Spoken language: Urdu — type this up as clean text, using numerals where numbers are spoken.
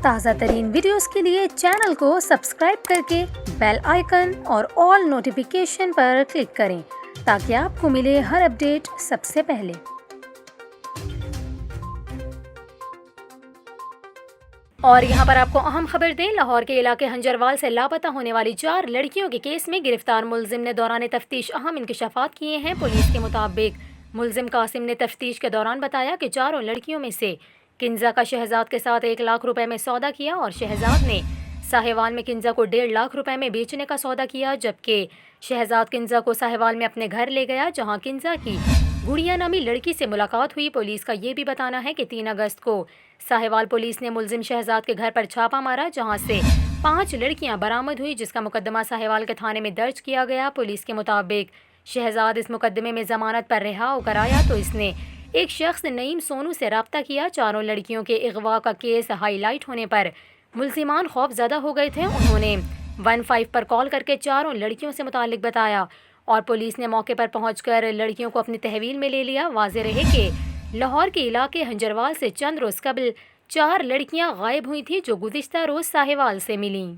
تازہ ترین ویڈیوز کے لیے چینل کو سبسکرائب کر کے بیل آئیکن اور آل نوٹیفیکیشن پر کلک کریں تاکہ آپ کو ملے ہر اپڈیٹ سب سے پہلے۔ اور یہاں پر آپ کو اہم خبر دیں، لاہور کے علاقے ہنجروال سے لاپتہ ہونے والی 4 لڑکیوں کے کیس میں گرفتار ملزم نے دوران تفتیش اہم انکشافات کیے ہیں۔ پولیس کے مطابق ملزم قاسم نے تفتیش کے دوران بتایا کہ 4 لڑکیوں میں سے کنزا کا شہزاد کے ساتھ 1 لاکھ روپے میں سودا کیا اور شہزاد نے ساہیوال میں کنزا کو 1.5 لاکھ روپے میں بیچنے کا سودا کیا، جبکہ شہزاد کنزا کو ساہیوال میں اپنے گھر لے گیا جہاں کنزا کی گڑیا نامی لڑکی سے ملاقات ہوئی۔ پولیس کا یہ بھی بتانا ہے کہ 3 اگست کو ساہیوال پولیس نے ملزم شہزاد کے گھر پر چھاپا مارا جہاں سے 5 لڑکیاں برآمد ہوئی، جس کا مقدمہ ساہیوال کے تھانے میں درج کیا گیا۔ پولیس کے مطابق شہزاد اس مقدمے میں ضمانت پر رہا ہو کر آیا تو اس نے ایک شخص نعیم سونو سے رابطہ کیا۔ 4 لڑکیوں کے اغوا کا کیس ہائی لائٹ ہونے پر ملزمان خوف زدہ ہو گئے تھے۔ انہوں نے 15 پر کال کر کے 4 لڑکیوں سے متعلق بتایا اور پولیس نے موقع پر پہنچ کر لڑکیوں کو اپنی تحویل میں لے لیا۔ واضح رہے کہ لاہور کے علاقے ہنجروال سے چند روز قبل 4 لڑکیاں غائب ہوئی تھیں جو گزشتہ روز ساہیوال سے ملیں۔